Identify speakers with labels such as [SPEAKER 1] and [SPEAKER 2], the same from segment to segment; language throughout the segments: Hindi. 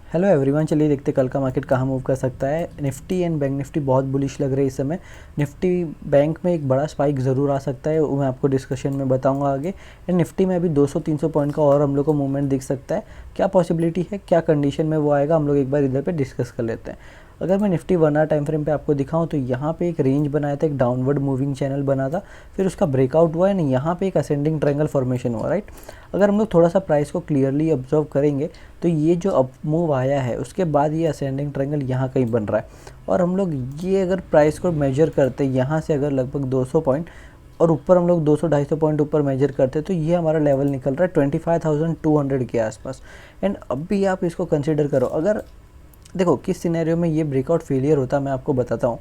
[SPEAKER 1] हेलो एवरीवन, चलिए देखते कल का मार्केट कहाँ मूव कर सकता है। निफ्टी एंड बैंक निफ्टी बहुत बुलिश लग रहे हैं इस समय। निफ्टी बैंक में एक बड़ा स्पाइक ज़रूर आ सकता है, वो मैं आपको डिस्कशन में बताऊंगा आगे। एंड निफ्टी में अभी 200-300 पॉइंट का और हम लोग को मूवमेंट दिख सकता है। क्या पॉसिबिलिटी है, क्या कंडीशन में वो आएगा, हम लोग एक बार इधर पे डिस्कस कर लेते हैं। अगर मैं निफ्टी 1 आवर टाइम फ्रेम पे आपको दिखाऊं तो यहाँ पे एक रेंज बनाया था, एक डाउनवर्ड मूविंग चैनल बना था, फिर उसका ब्रेकआउट हुआ एंड यहाँ पे एक असेंडिंग ट्रायंगल फॉर्मेशन हुआ, राइट। अगर हम लोग थोड़ा सा प्राइस को क्लियरली ऑब्जर्व करेंगे तो ये जो अप मूव आया है उसके बाद ये असेंडिंग ट्रायंगल यहाँ कहीं बन रहा है। और हम लोग ये अगर प्राइस को मेजर करते हैं यहाँ से, अगर लगभग 200 पॉइंट और ऊपर हम लोग 200-250 पॉइंट ऊपर मेजर करते हैं तो ये हमारा लेवल निकल रहा है 25,200 के आसपास। एंड अब भी आप इसको कंसिडर करो, अगर देखो किस सिनेरियो में ये ब्रेकआउट फेलियर होता है मैं आपको बताता हूँ।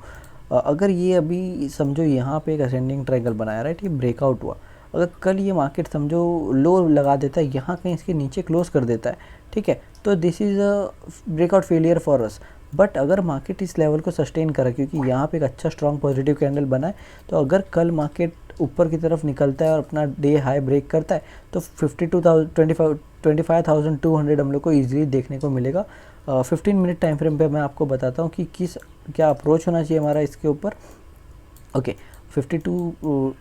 [SPEAKER 1] अगर ये अभी समझो यहाँ पे एक असेंडिंग ट्रायंगल बनाया, राइट, ये ब्रेकआउट हुआ, अगर कल ये मार्केट समझो लो लगा देता है, यहाँ कहीं इसके नीचे क्लोज कर देता है, ठीक है, तो this is a breakout failure for us. But अगर मार्केट इस लेवल को सस्टेन करा, क्योंकि यहाँ पे एक अच्छा स्ट्रॉन्ग पॉजिटिव कैंडल बना है, तो अगर कल मार्केट ऊपर की तरफ निकलता है और अपना डे हाई ब्रेक करता है तो 25,200 हम लोग को ईजिली देखने को मिलेगा। 15 मिनट टाइम फ्रेम पे मैं आपको बताता हूँ कि क्या अप्रोच होना चाहिए हमारा इसके ऊपर। Okay, 52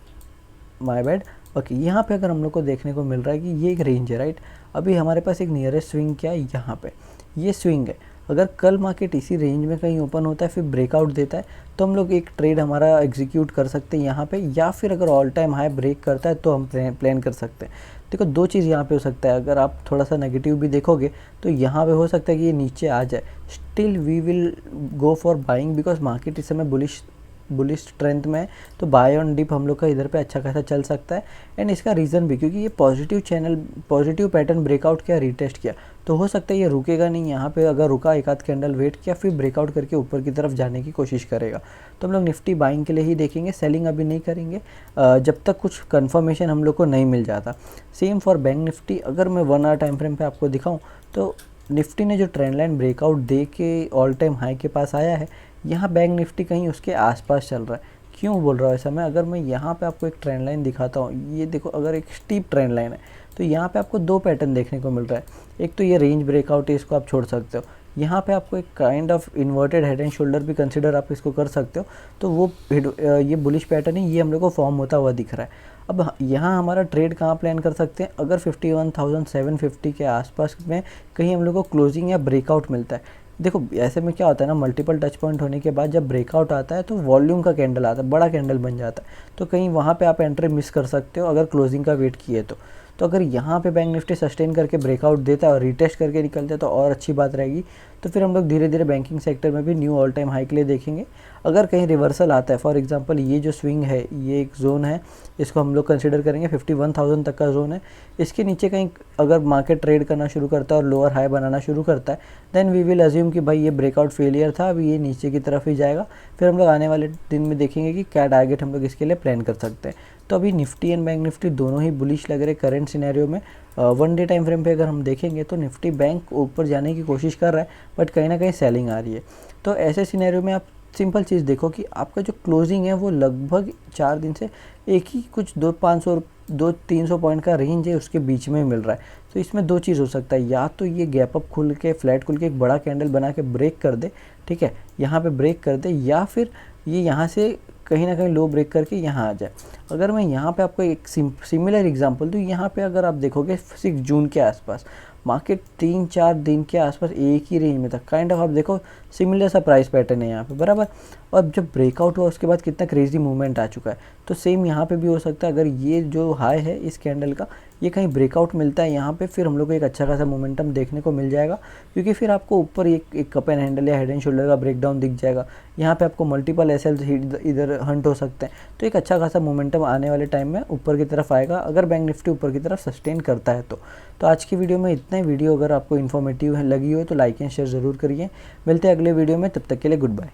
[SPEAKER 1] my bad. ओके, यहाँ पे अगर हम लोग को देखने को मिल रहा है कि ये एक रेंज है, राइट। अभी हमारे पास एक नियरेस्ट स्विंग क्या है, यहाँ पे ये स्विंग है। अगर कल मार्केट इसी रेंज में कहीं ओपन होता है फिर ब्रेकआउट देता है तो हम लोग एक ट्रेड हमारा एग्जीक्यूट कर सकते हैं यहाँ पे, या फिर अगर ऑल टाइम हाई ब्रेक करता है तो हम प्लान कर सकते हैं। देखो दो चीज़ यहाँ पे हो सकता है, अगर आप थोड़ा सा नेगेटिव भी देखोगे तो यहाँ पे हो सकता है कि ये नीचे आ जाए, still we will go for buying because market इस समय बुलिश स्ट्रेंथ में है, तो बाय ऑन डिप हम लोग का इधर पे अच्छा खासा चल सकता है। एंड इसका रीज़न भी क्योंकि ये पॉजिटिव पैटर्न ब्रेकआउट किया, रीटेस्ट किया, तो हो सकता है ये रुकेगा नहीं, यहाँ पे अगर रुका एक आध कैंडल वेट किया फिर ब्रेकआउट करके ऊपर की तरफ जाने की कोशिश करेगा। तो हम लोग निफ्टी बाइंग के लिए ही देखेंगे, सेलिंग अभी नहीं करेंगे जब तक कुछ कंफर्मेशन हम लोग को नहीं मिल जाता। सेम फॉर बैंक निफ्टी, अगर मैं 1 आवर टाइम फ्रेम पे आपको दिखाऊं तो निफ्टी ने जो ट्रेंड लाइन ब्रेकआउट दे के ऑल टाइम हाई के पास आया है, यहाँ बैंक निफ्टी कहीं उसके आसपास चल रहा है। क्यों बोल रहा हूँ ऐसा मैं, अगर मैं यहाँ पे आपको एक ट्रेंड लाइन दिखाता हूँ, ये देखो अगर एक स्टीप ट्रेंड लाइन है तो यहाँ पे आपको दो पैटर्न देखने को मिल रहा है। एक तो ये रेंज ब्रेकआउट है, इसको आप छोड़ सकते हो। यहाँ पे आपको एक kind of inverted head and shoulder भी कंसिडर आप इसको कर सकते हो, तो वो ये बुलिश पैटर्न है, ये हम लोग को फॉर्म होता हुआ दिख रहा है। अब यहाँ हमारा ट्रेड कहाँ प्लान कर सकते हैं, अगर 51,750 के आसपास में कहीं हम लोग को क्लोजिंग या ब्रेकआउट मिलता है। देखो ऐसे में क्या होता है ना, मल्टीपल टच पॉइंट होने के बाद जब ब्रेकआउट आता है तो वॉल्यूम का कैंडल आता है, बड़ा कैंडल बन जाता है, तो कहीं वहाँ पे आप एंट्री मिस कर सकते हो अगर क्लोजिंग का वेट किए तो अगर यहाँ पे बैंक निफ्टी सस्टेन करके ब्रेकआउट देता है और रिटेस्ट करके निकलता है तो और अच्छी बात रहेगी। तो फिर हम लोग धीरे धीरे बैंकिंग सेक्टर में भी न्यू ऑल टाइम हाई के लिए देखेंगे। अगर कहीं रिवर्सल आता है, फॉर एग्जांपल ये जो स्विंग है, ये एक जोन है, इसको हम लोग कंसिडर करेंगे 51,000 तक का जोन है। इसके नीचे कहीं अगर मार्केट ट्रेड करना शुरू करता है और लोअर हाई बनाना शुरू करता है, देन वी विल अज्यूम कि भाई ये ब्रेकआउट फेलियर था, अभी ये नीचे की तरफ ही जाएगा। फिर हम लोग आने वाले दिन में देखेंगे कि क्या टारगेट हम लोग इसके लिए प्लान कर सकते हैं। तो अभी निफ्टी एंड बैंक निफ्टी दोनों ही बुलिश लग रहे करंट सिनेरियो में। 1 डे टाइम फ्रेम पे अगर हम देखेंगे तो निफ्टी बैंक ऊपर जाने की कोशिश कर रहा है, बट कहीं ना कहीं सेलिंग आ रही है। तो ऐसे सिनेरियो में आप सिंपल चीज़ देखो कि आपका जो क्लोजिंग है वो लगभग 4 दिन से एक ही कुछ 200-300 पॉइंट का रेंज है, उसके बीच में मिल रहा है। तो इसमें दो चीज़ हो सकता है, या तो ये गैप अप खुल के फ्लैट खुल के एक बड़ा कैंडल बना के ब्रेक कर दे, ठीक है, यहाँ पे ब्रेक कर दे, या फिर ये यहाँ से कहीं ना कहीं लो ब्रेक करके यहाँ आ जाए। अगर मैं यहाँ पे आपको एक सिमिलर एग्जांपल दूँ, यहाँ पे अगर आप देखोगे 6 जून के आसपास मार्केट 3-4 दिन के आसपास एक ही रेंज में था, काइंड ऑफ आप देखो सिमिलर सा प्राइस पैटर्न है यहाँ पे, बराबर। और जब ब्रेकआउट हुआ उसके बाद कितना क्रेजी मूवमेंट आ चुका है, तो सेम यहाँ पे भी हो सकता है। अगर ये जो हाई है इस कैंडल का, ये कहीं ब्रेकआउट मिलता है यहाँ पे, फिर हम लोग को एक अच्छा खासा मोमेंटम देखने को मिल जाएगा, क्योंकि फिर आपको ऊपर एक कप एंड हैंडल या हेड एंड शोल्डर का ब्रेकडाउन दिख जाएगा। यहाँ पे आपको मल्टीपल एसएल इधर हंट हो सकते हैं, तो एक अच्छा खासा मोमेंटम आने वाले टाइम में ऊपर की तरफ आएगा अगर बैंक निफ्टी ऊपर की तरफ सस्टेन करता है तो आज की वीडियो में इतना ही। वीडियो अगर आपको इन्फॉर्मेटिव लगी हो तो लाइक एंड शेयर ज़रूर करिए। मिलते हैं अगले वीडियो में, तब तक के लिए गुड बाय।